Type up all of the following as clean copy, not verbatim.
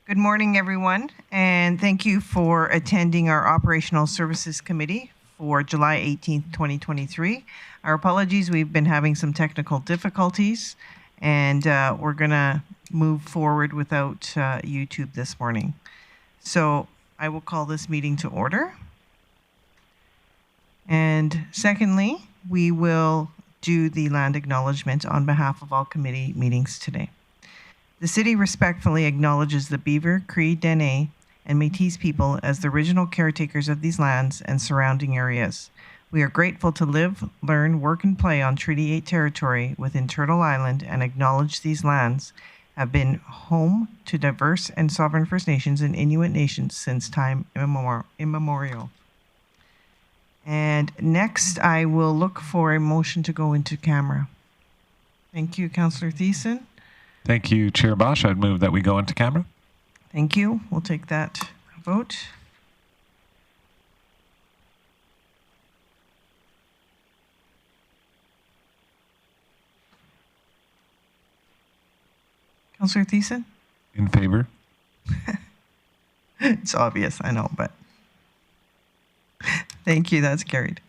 Good morning, everyone, and thank you for attending our Operational Services Committee for July 18th, 2023. Our apologies, we've been having some technical difficulties, and we're going to move forward without YouTube this morning. So I will call this meeting to order. And secondly, we will do the land acknowledgement on behalf of all committee meetings today. The city respectfully acknowledges the Beaver, Cree, Dene, and Métis people as the original caretakers of these lands and surrounding areas. We are grateful to live, learn, work, and play on Treaty 8 territory within Turtle Island and acknowledge these lands have been home to diverse and sovereign First Nations and Inuit nations since time immemorial. And next, I will look for a motion to go into camera. Thank you, Councillor Thiessen. Thank you, Chair Bosch. I'd move that we go into camera. Thank you. We'll take that vote. Councillor Thiessen? In favor. It's obvious, I know, but thank you. That's carried.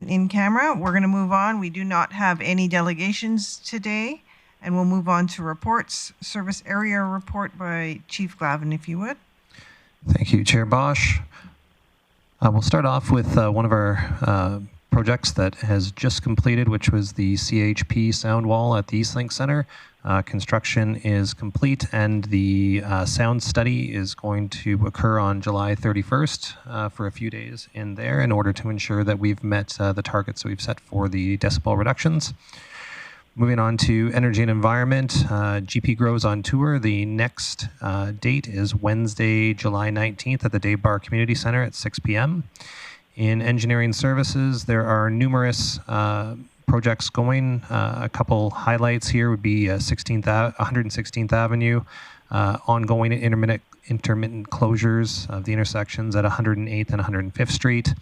in camera. We're going to move on. We do not have any delegations today, and we'll move on to reports. Service area report by Chief Glavin, if you would. Thank you, Chair Bosch. We'll start off with one of our projects that has just completed, which was the CHP sound wall at the Eastlink Center. Construction is complete, and the sound study is going to occur on July 31st for a few days in there in order to ensure that we've met the targets that we've set for the decibel reductions. Moving on to energy and environment, GP Grows on tour. The next date is Wednesday, July 19th at the Dave Bar Community Center at 6 p.m. In engineering services, there are numerous projects going. A couple highlights here would be 116th Avenue, ongoing intermittent closures of the intersections at 108th and 105th Street.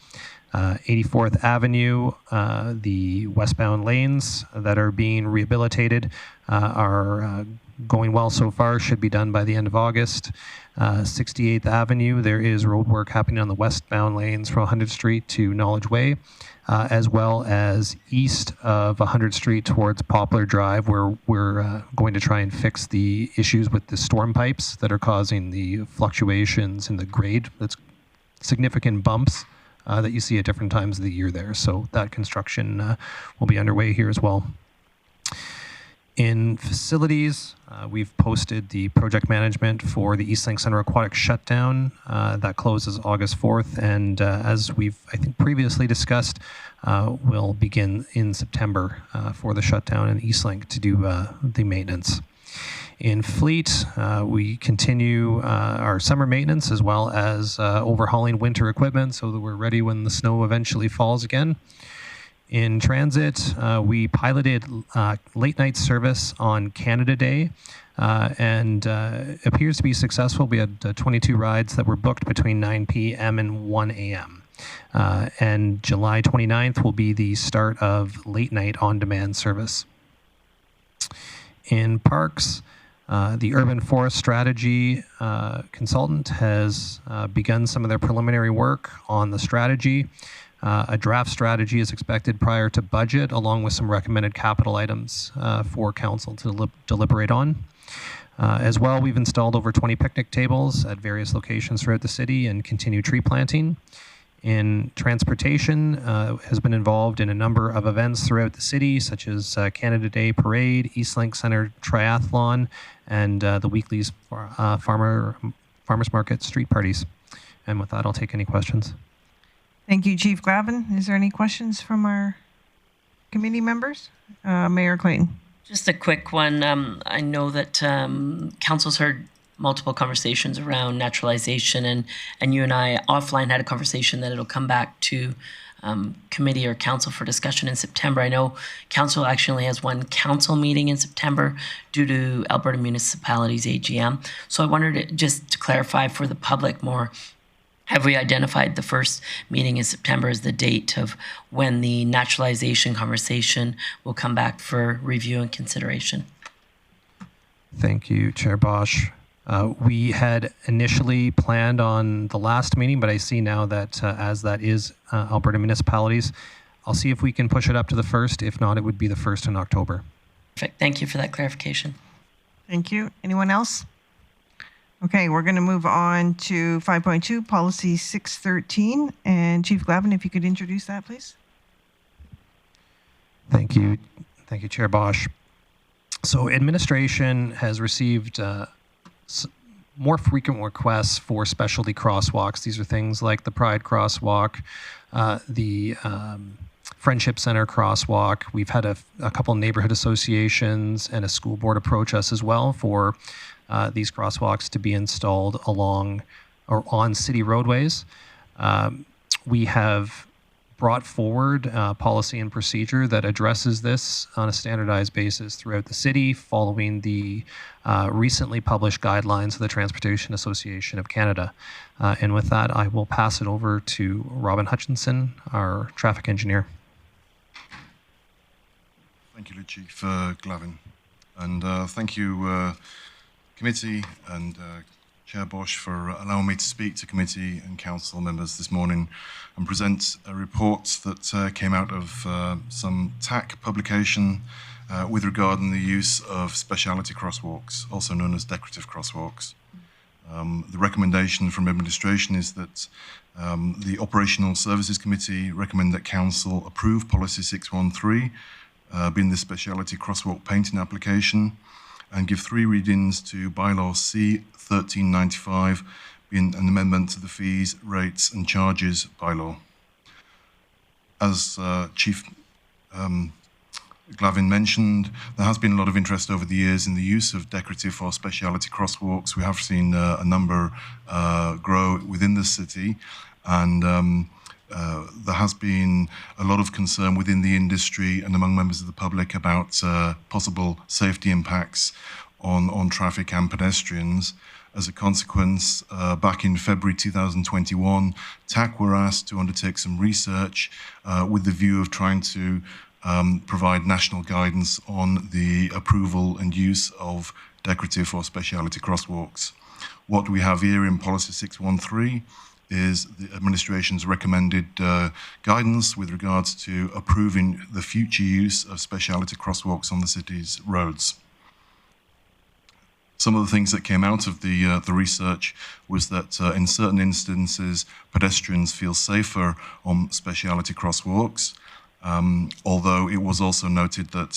84th Avenue, the westbound lanes that are being rehabilitated are going well so far, should be done by the end of August. 68th Avenue, there is road work happening on the westbound lanes from 100th Street to Knowledge Way, as well as east of 100th Street towards Poplar Drive, where we're going to try and fix the issues with the storm pipes that are causing the fluctuations in the grade. That's significant bumps that you see at different times of the year there. So that construction will be underway here as well. In facilities, we've posted the project management for the Eastlink Center Aquatic shutdown that closes August 4th. And as we've, I think, previously discussed, we'll begin in September for the shutdown in Eastlink to do the maintenance. In fleet, we continue our summer maintenance as well as overhauling winter equipment so that we're ready when the snow eventually falls again. In transit, we piloted late night service on Canada Day and appears to be successful. We had 22 rides that were booked between 9 p.m. and 1 a.m. And July 29th will be the start of late night on-demand service. In parks, the Urban Forest Strategy consultant has begun some of their preliminary work on the strategy. A draft strategy is expected prior to budget, along with some recommended capital items for council to deliberate on. As well, we've installed over 20 picnic tables at various locations throughout the city and continue tree planting. In transportation, has been involved in a number of events throughout the city, such as Canada Day Parade, Eastlink Center Triathlon, and the weekly farmers market street parties. And with that, I'll take any questions. Thank you, Chief Glavin. Is there any questions from our committee members? Mayor Clayton. Just a quick one. I know that council's heard multiple conversations around naturalization, and you and I offline had a conversation that it'll come back to committee or council for discussion in September. I know council actually has one council meeting in September due to Alberta Municipalities AGM. So I wanted just to clarify for the public more, have we identified the first meeting in September as the date of when the naturalization conversation will come back for review and consideration? Thank you, Chair Bosch. We had initially planned on the last meeting, but I see now that as that is Alberta Municipalities, I'll see if we can push it up to the 1st. If not, it would be the 1st in October. Perfect. Thank you for that clarification. Thank you. Anyone else? Okay, we're going to move on to 5.2, Policy 613. And Chief Glavin, if you could introduce that, please. Thank you. Thank you, Chair Bosch. So administration has received more frequent requests for specialty crosswalks. These are things like the Pride Crosswalk, the Friendship Center Crosswalk. We've had a couple neighborhood associations and a school board approach us as well for these crosswalks to be installed along or on city roadways. We have brought forward policy and procedure that addresses this on a standardized basis throughout the city, following the recently published guidelines of the Transportation Association of Canada. And with that, I will pass it over to Robin Hutchinson, our traffic engineer. Thank you, Chief Glavin. And thank you, committee and Chair Bosch, for allowing me to speak to committee and council members this morning and present a report that came out of some TAC publication with regard to the use of speciality crosswalks, also known as decorative crosswalks. The recommendation from administration is that the Operational Services Committee recommend that Council approve Policy 613, being the speciality crosswalk painting application, and give 3 readings to Bylaw C 1395, being an amendment to the fees, rates and charges bylaw. As Chief Glavin mentioned, there has been a lot of interest over the years in the use of decorative or speciality crosswalks. We have seen a number grow within the city, and there has been a lot of concern within the industry and among members of the public about possible safety impacts on traffic and pedestrians. As a consequence, back in February 2021, TAC were asked to undertake some research with the view of trying to provide national guidance on the approval and use of decorative or speciality crosswalks. What we have here in Policy 613 is the administration's recommended guidance with regards to approving the future use of speciality crosswalks on the city's roads. Some of the things that came out of the research was that in certain instances, pedestrians feel safer on speciality crosswalks, although it was also noted that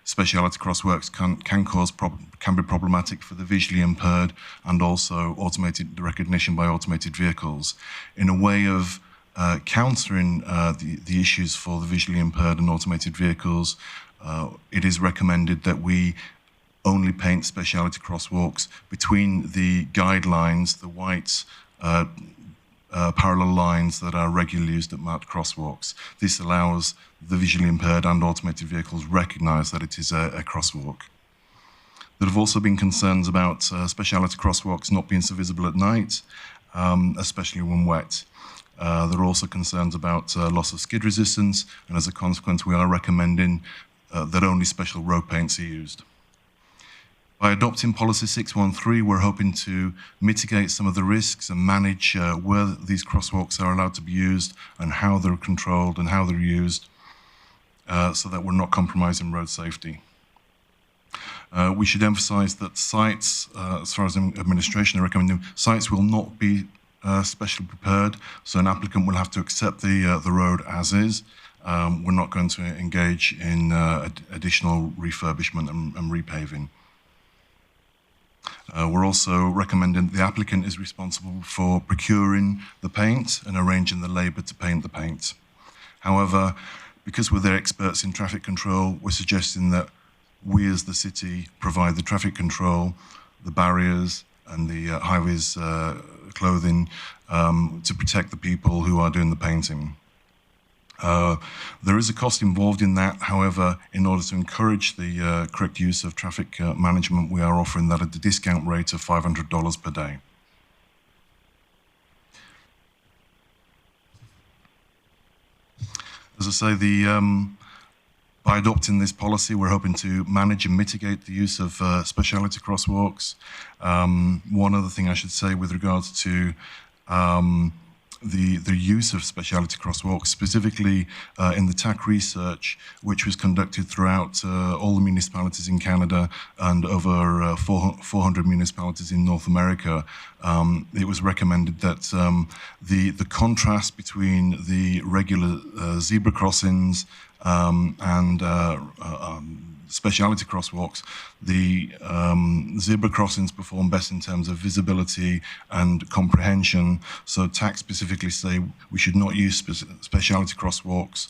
speciality crosswalks can be problematic for the visually impaired and also automated recognition by automated vehicles. In a way of countering the issues for the visually impaired and automated vehicles, it is recommended that we only paint speciality crosswalks between the guidelines, the white parallel lines that are regularly used at marked crosswalks. This allows the visually impaired and automated vehicles recognize that it is a crosswalk. There have also been concerns about speciality crosswalks not being so visible at night, especially when wet. There are also concerns about loss of skid resistance, and as a consequence, we are recommending that only special road paints are used. By adopting Policy 613, we're hoping to mitigate some of the risks and manage where these crosswalks are allowed to be used and how they're controlled and how they're used so that we're not compromising road safety. We should emphasize that sites, as far as administration are recommending, sites will not be specially prepared, so an applicant will have to accept the road as is. We're not going to engage in additional refurbishment and repaving. We're also recommending the applicant is responsible for procuring the paint and arranging the labour to paint the paint. However, because we're the experts in traffic control, we're suggesting that we as the city provide the traffic control, the barriers and the high-vis clothing to protect the people who are doing the painting. There is a cost involved in that. However, in order to encourage the correct use of traffic management, we are offering that at a discount rate of $500 per day. As I say, by adopting this policy, we're hoping to manage and mitigate the use of speciality crosswalks. One other thing I should say with regards to the use of speciality crosswalks, specifically in the TAC research, which was conducted throughout all the municipalities in Canada and over 400 municipalities in North America, it was recommended that the contrast between the regular zebra crossings and speciality crosswalks, the zebra crossings perform best in terms of visibility and comprehension. So TAC specifically say we should not use speciality crosswalks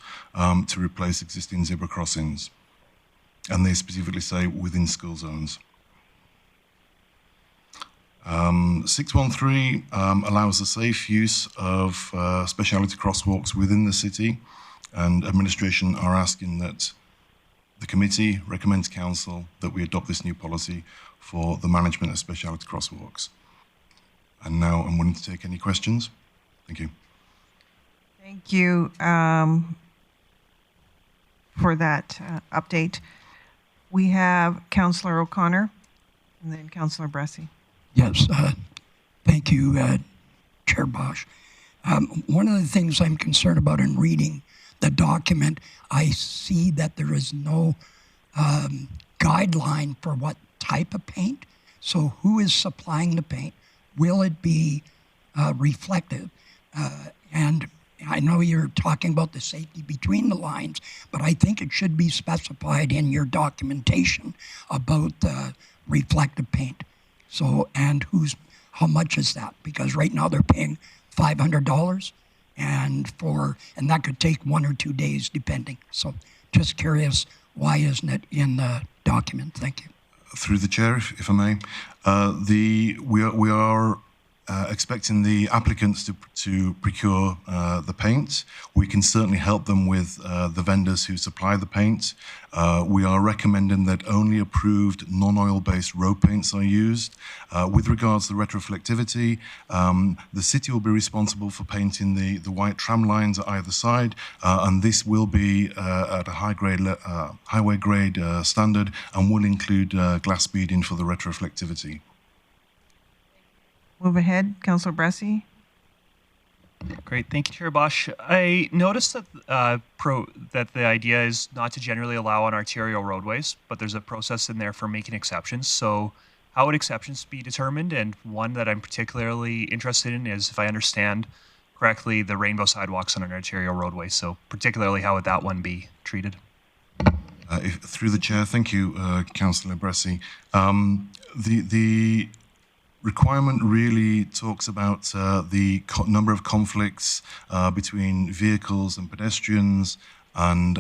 to replace existing zebra crossings. And they specifically say within school zones. 613 allows the safe use of speciality crosswalks within the city, and administration are asking that the committee recommends council that we adopt this new policy for the management of speciality crosswalks. And now I'm willing to take any questions. Thank you. Thank you for that update. We have Councillor O'Connor and then Councillor Bressie. Yes, Thank you, Chair Bosch. One of the things I'm concerned about in reading the document, I see that there is no guideline for what type of paint. So who is supplying the paint? Will it be reflective? And I know you're talking about the safety between the lines, but I think it should be specified in your documentation about reflective paint. So, and how much is that? Because right now they're paying $500, and that could take 1 or 2 days depending. So, just curious, why isn't it in the document? Thank you. Through the chair, if I may, we are expecting the applicants to procure the paint. We can certainly help them with the vendors who supply the paint. We are recommending that only approved non-oil-based road paints are used. With regards to the retroflectivity, the city will be responsible for painting the white tram lines at either side, and this will be at a highway grade standard, and will include glass beading for the retroflectivity. Move ahead, Councillor Bressie. Great, thank you, Chair Bosch. I noticed that that the idea is not to generally allow on arterial roadways, but there's a process in there for making exceptions. So how would exceptions be determined? And one that I'm particularly interested in is, if I understand correctly, the rainbow sidewalks on an arterial roadway. So particularly, how would that one be treated? Through the chair, thank you, Councillor Bressie. The requirement really talks about the number of conflicts between vehicles and pedestrians, and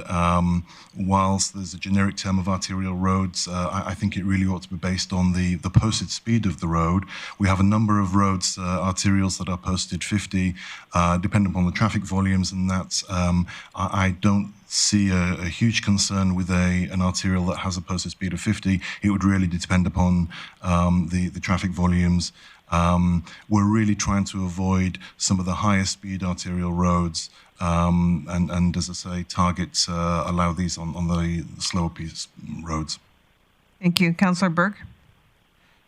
whilst there's a generic term of arterial roads, I think it really ought to be based on the posted speed of the road. We have a number of roads, arterials, that are posted 50, depending upon the traffic volumes, and that's, I don't see a huge concern with an arterial that has a posted speed of 50. It would really depend upon the traffic volumes. We're really trying to avoid some of the higher speed arterial roads, and as I say, targets allow these on the slower piece roads. Thank you. Councillor Burke.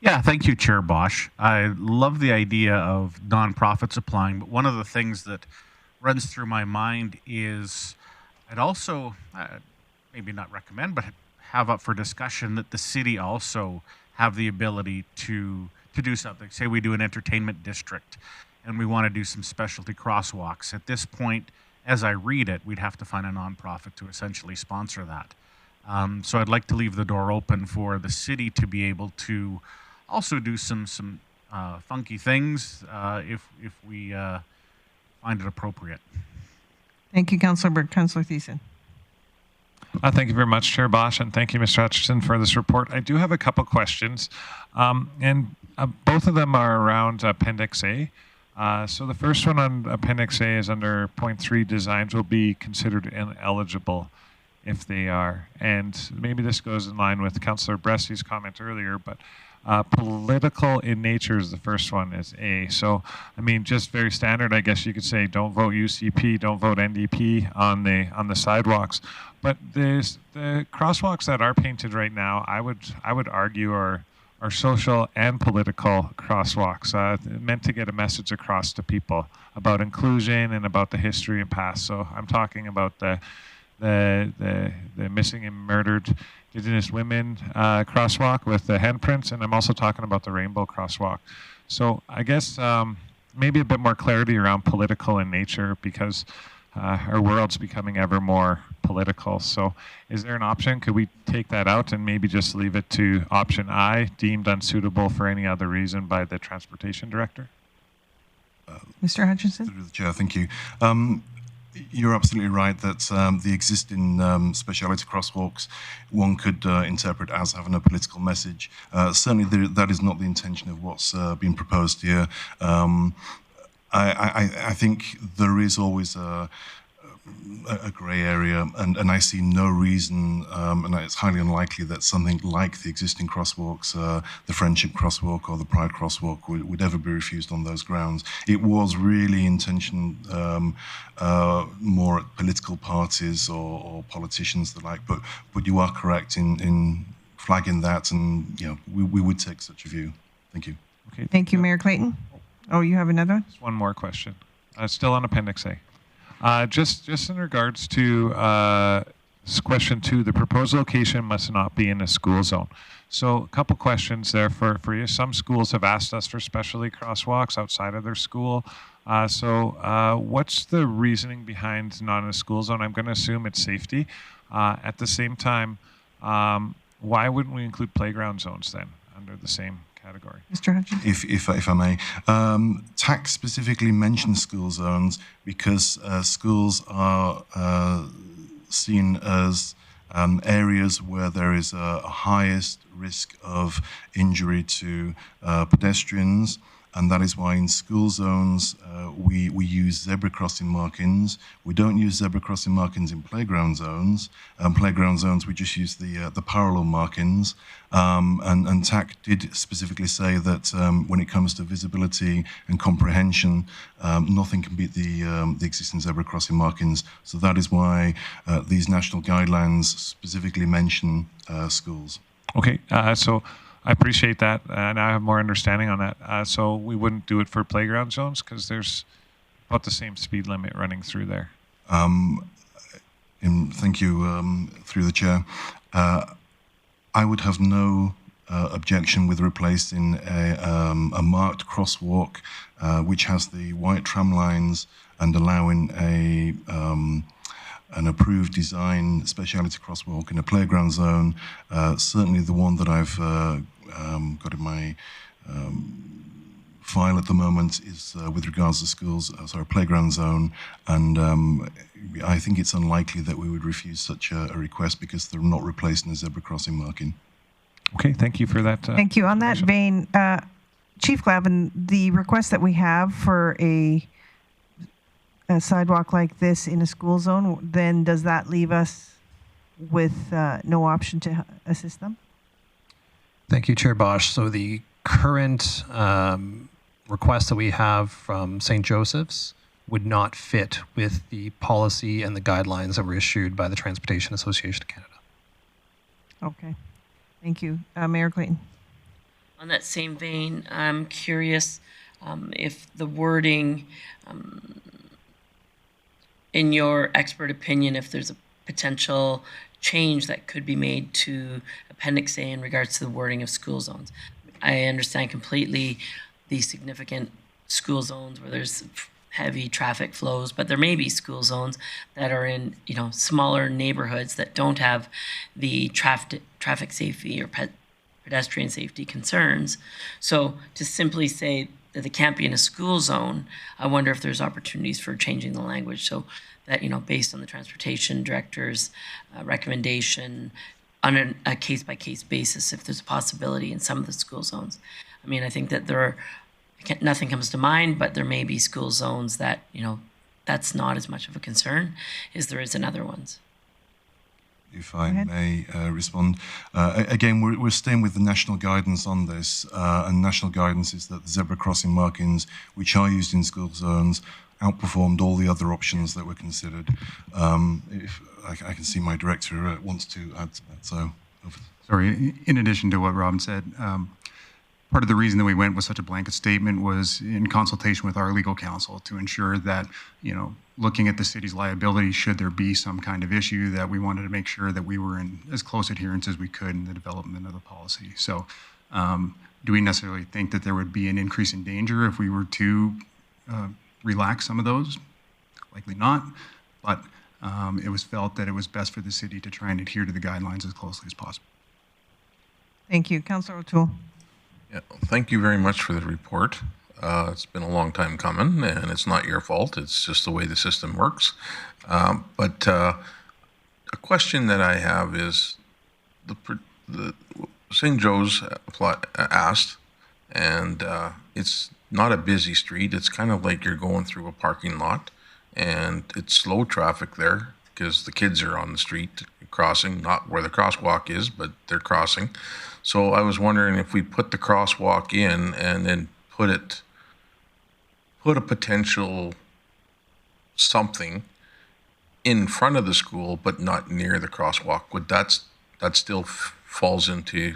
Yeah, thank you, Chair Bosch. I love the idea of nonprofits applying, but one of the things that runs through my mind is I'd also, maybe not recommend, but have up for discussion that the city also have the ability to do something. Say we do an entertainment district and we want to do some specialty crosswalks. At this point, as I read it, we'd have to find a nonprofit to essentially sponsor that. So I'd like to leave the door open for the city to be able to also do some funky things if we find it appropriate. Thank you, Councillor Burke. Councillor Thiessen. Thank you very much, Chair Bosch, and thank you, Mr. Hutchinson, for this report. I do have a couple questions, and both of them are around Appendix A. So the first one on Appendix A is under point 3, designs will be considered ineligible if they are. And maybe this goes in line with Councillor Bressie's comment earlier, but political in nature is the first one, is A. So, I mean, just very standard, I guess you could say, don't vote UCP, don't vote NDP on the sidewalks. But the crosswalks that are painted right now, I would argue are social and political crosswalks, meant to get a message across to people about inclusion and about the history and past. So I'm talking about the missing and murdered Indigenous women crosswalk with the handprints, and I'm also talking about the rainbow crosswalk. So I guess maybe a bit more clarity around political in nature, because our world's becoming ever more political. So is there an option? Could we take that out and maybe just leave it to option I, deemed unsuitable for any other reason by the transportation director? Mr. Hutchinson? Through the chair, thank you. You're absolutely right that the existing speciality crosswalks, one could interpret as having a political message. Certainly that is not the intention of what's being proposed here. I think there is always a grey area, and I see no reason, and it's highly unlikely that something like the existing crosswalks, the Friendship Crosswalk or the Pride Crosswalk, would ever be refused on those grounds. It was really intentioned more at political parties or politicians, the like. But you are correct in flagging that, and we would take such a view. Thank you. Okay. Thank you, Mayor Clayton. Oh, you have another one? Just one more question. Still on Appendix A. Just in regards to question 2, the proposed location must not be in a school zone. So a couple questions there for you. Some schools have asked us for specialty crosswalks outside of their school. What's the reasoning behind not in a school zone? I'm going to assume it's safety. At the same time, why wouldn't we include playground zones then under the same category? Mr. Hutchins? If I may, TAC specifically mentions school zones because schools are seen as areas where there is a highest risk of injury to pedestrians, and that is why in school zones we use zebra crossing markings. We don't use zebra crossing markings in playground zones. Playground zones we just use the parallel markings. And TAC did specifically say that when it comes to visibility and comprehension, nothing can beat the existing zebra crossing markings. So that is why these national guidelines specifically mention schools. Okay, so I appreciate that, and I have more understanding on that. So we wouldn't do it for playground zones because there's about the same speed limit running through there. Thank you, through the chair. I would have no objection with replacing a marked crosswalk, which has the white tram lines, and allowing an approved design speciality crosswalk in a playground zone. Certainly the one that I've got in my file at the moment is with regards to schools, playground zone, and I think it's unlikely that we would refuse such a request because they're not replacing a zebra crossing marking. Okay, thank you for that. Thank you. On that vein, Chief Glavin, the request that we have for a sidewalk like this in a school zone, then does that leave us with no option to assist them? Thank you, Chair Bosch. So the current request that we have from St. Joseph's would not fit with the policy and the guidelines that were issued by the Transportation Association of Canada. Okay. Thank you. Mayor Clayton. On that same vein, I'm curious if the wording, in your expert opinion, if there's a potential change that could be made to Appendix A in regards to the wording of school zones. I understand completely the significant school zones where there's heavy traffic flows, but there may be school zones that are in, smaller neighborhoods that don't have the traffic safety or pedestrian safety concerns. So to simply say that it can't be in a school zone, I wonder if there's opportunities for changing the language so that, based on the transportation director's recommendation on a case-by-case basis, if there's a possibility in some of the school zones. I mean, I think that nothing comes to mind, but there may be school zones that, that's not as much of a concern as there is in other ones. If I may respond. Again, we're staying with the national guidance on this, and national guidance is that the zebra crossing markings, which are used in school zones, outperformed all the other options that were considered. If I can see my director wants to add to that, so over. Sorry, in addition to what Robin said, part of the reason that we went with such a blanket statement was in consultation with our legal counsel to ensure that, looking at the city's liability, should there be some kind of issue, that we wanted to make sure that we were in as close adherence as we could in the development of the policy. So do we necessarily think that there would be an increase in danger if we were to relax some of those? Likely not, but it was felt that it was best for the city to try and adhere to the guidelines as closely as possible. Thank you. Councillor O'Toole. Yeah, thank you very much for the report. It's been a long time coming, and it's not your fault. It's just the way the system works. But a question that I have is, the St. Joe's asked, and it's not a busy street. It's kind of like you're going through a parking lot, and it's slow traffic there because the kids are on the street crossing, not where the crosswalk is, but they're crossing. So I was wondering if we put the crosswalk in and then put a potential something in front of the school, but not near the crosswalk. Would that still falls into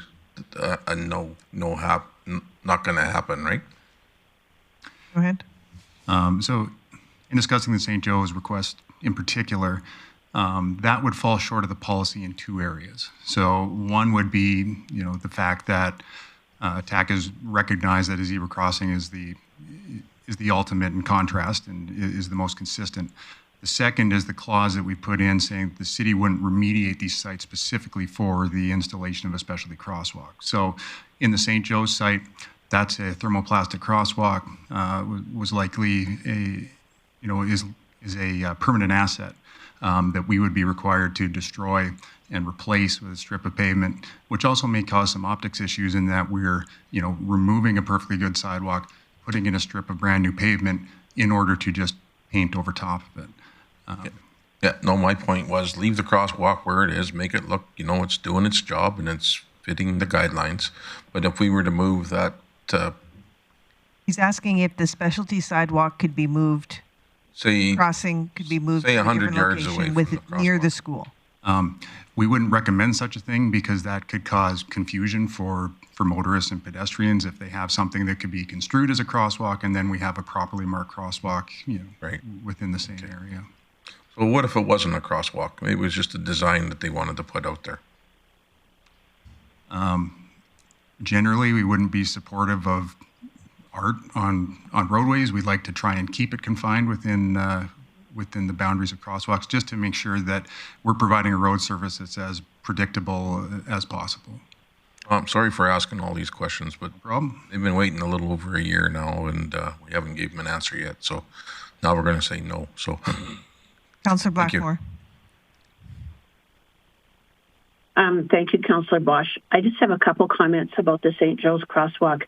a not going to happen, right? Go ahead. So in discussing the St. Joe's request in particular, that would fall short of the policy in two areas. So one would be, the fact that TAC has recognized that a zebra crossing is the ultimate in contrast and is the most consistent. The second is the clause that we put in saying the city wouldn't remediate these sites specifically for the installation of a specialty crosswalk. So in the St. Joe's site, that's a thermoplastic crosswalk, was likely is a permanent asset that we would be required to destroy and replace with a strip of pavement, which also may cause some optics issues in that we're, removing a perfectly good sidewalk, putting in a strip of brand new pavement in order to just paint over top of it. My point was leave the crosswalk where it is, make it look, it's doing its job and it's fitting the guidelines. But if we were to move that, He's asking if the specialty sidewalk could be moved, crossing could be moved say to a 100 different yards location away from the near the crosswalk. school. We wouldn't recommend such a thing because that could cause confusion for motorists and pedestrians if they have something that could be construed as a crosswalk and then we have a properly marked crosswalk, Right. within the same area. So what if it wasn't a crosswalk? Maybe it was just a design that they wanted to put out there. Generally, we wouldn't be supportive of art on roadways. We'd like to try and keep it confined within the boundaries of crosswalks, just to make sure that we're providing a road service that's as predictable as possible. I'm sorry for asking all these questions, but No problem. they've been waiting a little over a year now, and we haven't gave them an answer yet. So now we're going to say no. So, Councillor Thank you. Blackmore. Thank you, Councillor Bosch. I just have a couple comments about the St. Joe's crosswalk.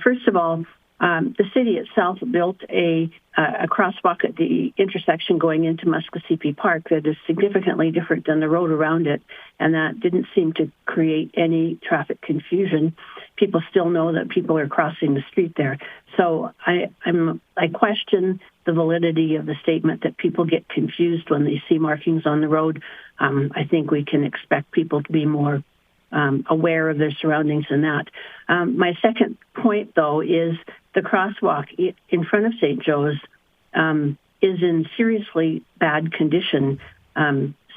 First of all, the city itself built a crosswalk at the intersection going into Muskosipi Park that is significantly different than the road around it, and that didn't seem to create any traffic confusion. People still know that people are crossing the street there. So I question the validity of the statement that people get confused when they see markings on the road. I think we can expect people to be more aware of their surroundings than that. My second point, though, is the crosswalk in front of St. Joe's is in seriously bad condition.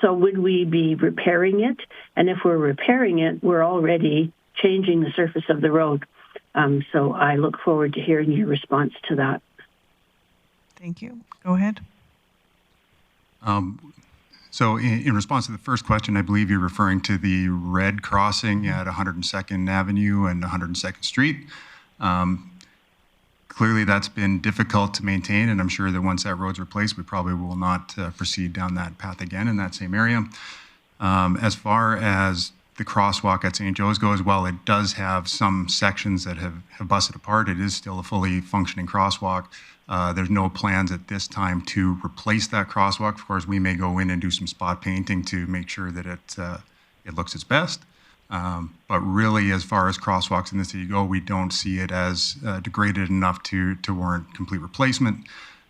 So would we be repairing it? And if we're repairing it, we're already changing the surface of the road. So I look forward to hearing your response to that. Thank you. Go ahead. So in response to the first question, I believe you're referring to the red crossing at 102nd Avenue and 102nd Street. Clearly, that's been difficult to maintain, and I'm sure that once that road's replaced, we probably will not proceed down that path again in that same area. As far as the crosswalk at St. Joe's goes, while it does have some sections that have busted apart, it is still a fully functioning crosswalk. There's no plans at this time to replace that crosswalk. Of course, we may go in and do some spot painting to make sure that it looks its best. But really, as far as crosswalks in the city go, we don't see it as degraded enough to warrant complete replacement.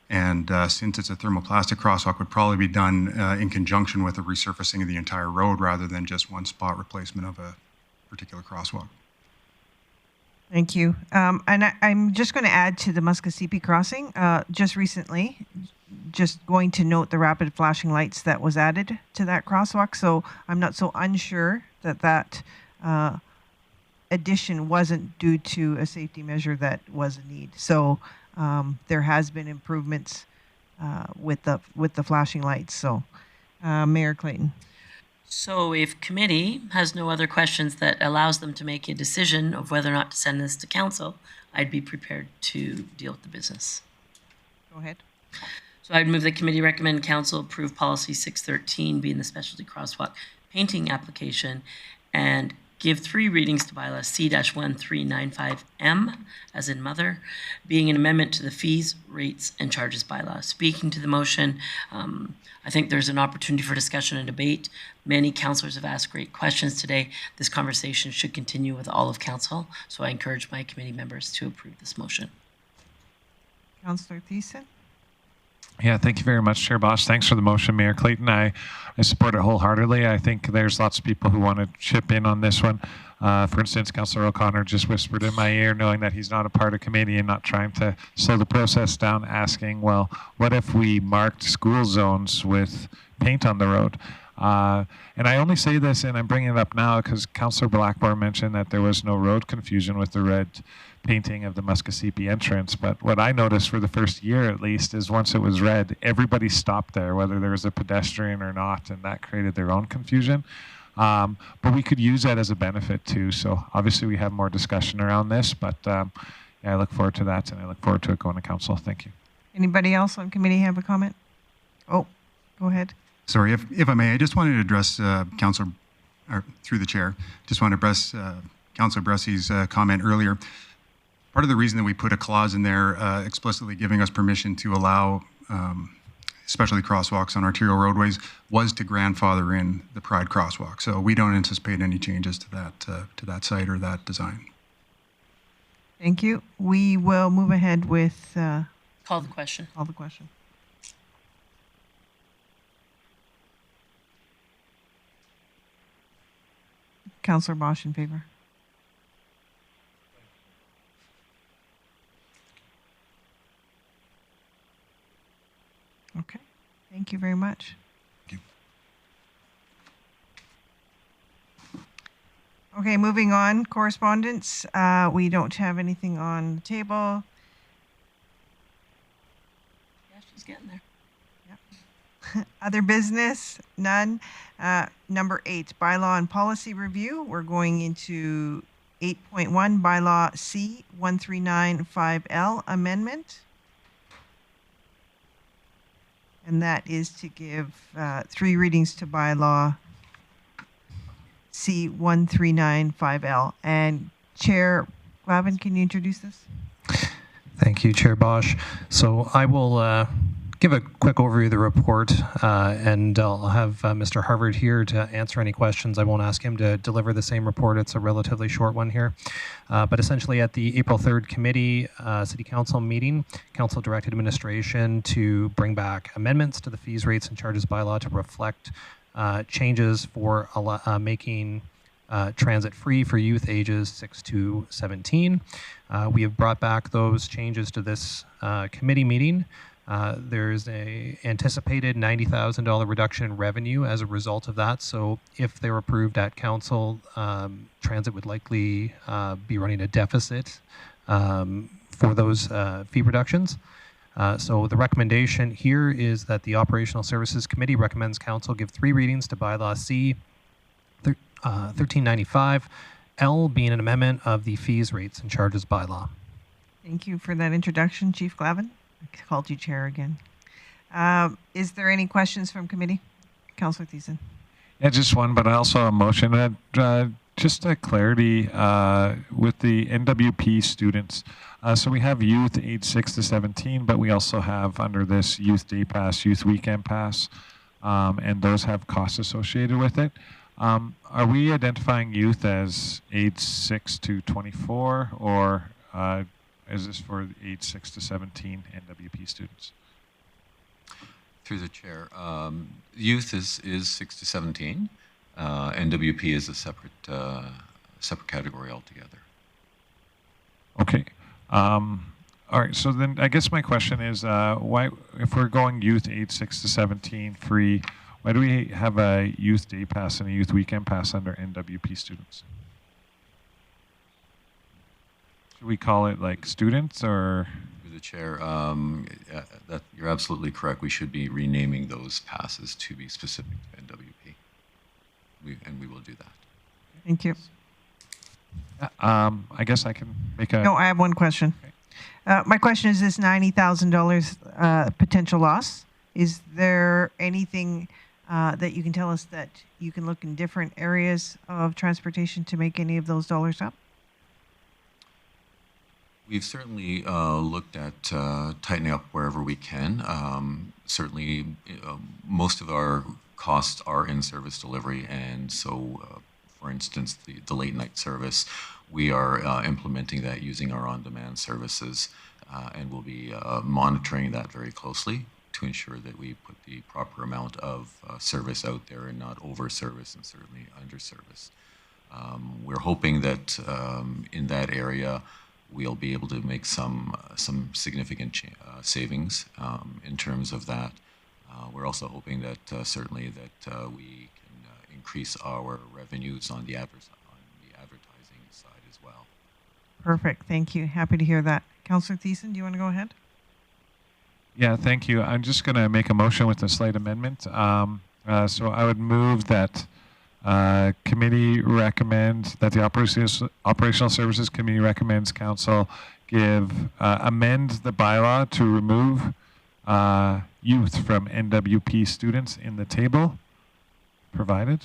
And since it's a thermoplastic crosswalk, would probably be done in conjunction with a resurfacing of the entire road rather than just one spot replacement of a particular crosswalk. Thank you. And I'm just going to add to the Muskosipi crossing. Just recently, just going to note the rapid flashing lights that was added to that crosswalk. So I'm not so unsure that addition wasn't due to a safety measure that was a need. So there has been improvements with the flashing lights. So Mayor Clayton. So if committee has no other questions that allows them to make a decision of whether or not to send this to council, I'd be prepared to deal with the business. Go ahead. So I'd move that committee recommend council approve policy 613 being the specialty crosswalk painting application and give 3 readings to bylaw C-1395M, as in mother, being an amendment to the fees, rates, and charges bylaw. Speaking to the motion, I think there's an opportunity for discussion and debate. Many councillors have asked great questions today. This conversation should continue with all of council, so I encourage my committee members to approve this motion. Councillor Thiessen. Yeah, thank you very much, Chair Bosch. Thanks for the motion, Mayor Clayton. I support it wholeheartedly. I think there's lots of people who want to chip in on this one. For instance, Councillor O'Connor just whispered in my ear, knowing that he's not a part of committee and not trying to slow the process down, asking, well, what if we marked school zones with paint on the road? And I only say this, and I'm bringing it up now because Councillor Blackmore mentioned that there was no road confusion with the red painting of the Muskosipi entrance. But what I noticed for the first year, at least, is once it was red, everybody stopped there, whether there was a pedestrian or not, and that created their own confusion. But we could use that as a benefit too. So obviously we have more discussion around this, but yeah, I look forward to that, and I look forward to it going to council. Thank you. Anybody else on committee have a comment? Oh, go ahead. Sorry, if I may, I just wanted to address Councillor, or through the chair, just want to address Councillor Bressy's comment earlier. Part of the reason that we put a clause in there explicitly giving us permission to allow especially crosswalks on arterial roadways was to grandfather in the Pride crosswalk. So we don't anticipate any changes to that site or that design. Thank you. We will move ahead with Call the question. Call the question. Councillor Bosch in favor. Okay, thank you very much. Thank you. Okay, moving on, correspondence. We don't have anything on the table. Yeah, she's getting there. Other business, none. Number 8, bylaw and policy review. We're going into 8.1, bylaw C1395L amendment. And that is to give 3 readings to bylaw C1395L. And Chair Glavin, can you introduce this? Thank you, Chair Bosch. So I will give a quick overview of the report, and I'll have Mr. Harvard here to answer any questions. I won't ask him to deliver the same report. It's a relatively short one here. But essentially at the April 3rd committee City Council meeting, Council directed administration to bring back amendments to the fees, rates, and charges bylaw to reflect changes for making transit free for youth ages 6 to 17. We have brought back those changes to this committee meeting. There's a anticipated $90,000 reduction in revenue as a result of that. So if they're approved at council, transit would likely be running a deficit for those fee reductions. So the recommendation here is that the Operational Services Committee recommends council give 3 readings to bylaw C 1395, L being an amendment of the fees, rates, and charges bylaw. Thank you for that introduction, Chief Glavin. I called you chair again. Is there any questions from committee? Councillor Thiessen. Yeah, just one, but I also have a motion that just a clarity with the NWP students. So we have youth age 6 to 17, but we also have under this youth day pass, youth weekend pass, and those have costs associated with it. Are we identifying youth as age 6 to 24, or is this for age 6 to 17 NWP students? Through the chair, youth is 6 to 17. NWP is a separate category altogether. Okay. All right. So then, I guess my question is, why, if we're going youth age 6 to 17 free, why do we have a youth day pass and a youth weekend pass under NWP students? Should we call it like students, or? Through the chair, that you're absolutely correct. We should be renaming those passes to be specific to NWP. And we will do that. Thank you. I guess I can make a... No, I have one question. Okay. My question is this $90,000 potential loss. Is there anything that you can tell us that you can look in different areas of transportation to make any of those dollars up? We've certainly looked at tightening up wherever we can. Certainly, most of our costs are in service delivery, and so, for instance, the late night service, we are implementing that using our on-demand services, and we'll be monitoring that very closely to ensure that we put the proper amount of service out there and not over-service and certainly under-service. We're hoping that in that area we'll be able to make some significant savings in terms of that. We're also hoping that certainly that we can increase our revenues on the advertising side as well. Perfect. Thank you. Happy to hear that. Councillor Thiessen, do you want to go ahead? Yeah, thank you. I'm just going to make a motion with a slight amendment. So I would move that committee recommend that the Operational Services Committee recommends Council amend the bylaw to remove youth from NWP students in the table provided,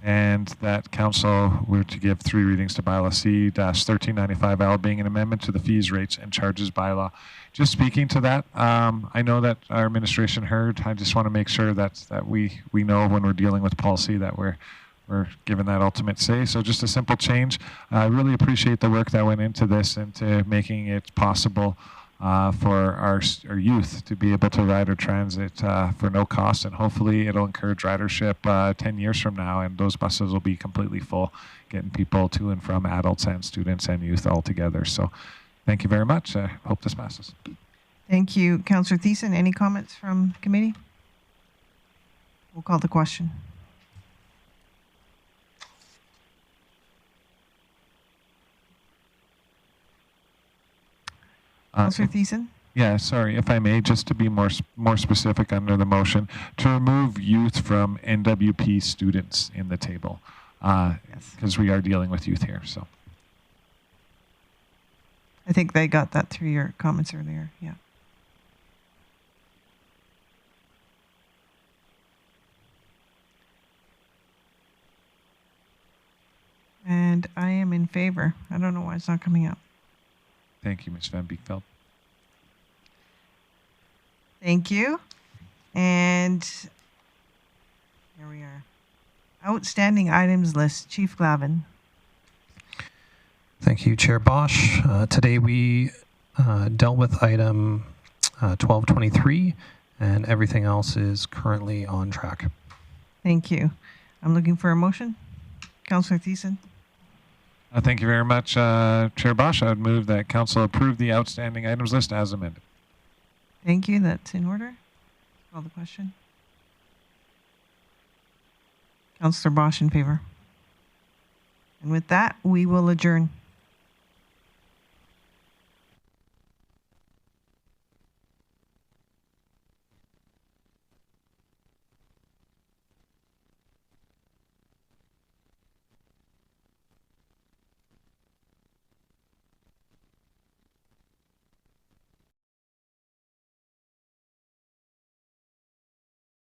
and that Council were to give 3 readings to Bylaw C-1395L, being an amendment to the fees, rates, and charges bylaw. Just speaking to that, I know that our administration heard. I just want to make sure that we know when we're dealing with policy that we're given that ultimate say. So just a simple change. I really appreciate the work that went into this, into making it possible for our youth to be able to ride or transit for no cost, and hopefully it'll encourage ridership 10 years from now, and those buses will be completely full, getting people to and from, adults and students and youth all together. So thank you very much. I hope this passes. Thank you. Councillor Thiessen, any comments from committee? We'll call the question. Councillor Thiessen? Yeah, sorry, if I may, just to be more specific under the motion, to remove youth from NWP students in the table, because we are dealing with youth here. So I think they got that through your comments earlier. Yeah. And I am in favor. I don't know why it's not coming up. thank you, Ms. Van Beekveld. Thank you. And here we are. Outstanding items list. Chief Glavin. Thank you, Chair Bosch. Today we dealt with item 1223, and everything else is currently on track. Thank you. I'm looking for a motion. Councillor Thiessen. Thank you very much, Chair Bosch. I would move that Council approve the outstanding items list as amended. Thank you. That's in order. Call the question. Councillor Bosch in favor. And with that, we will adjourn.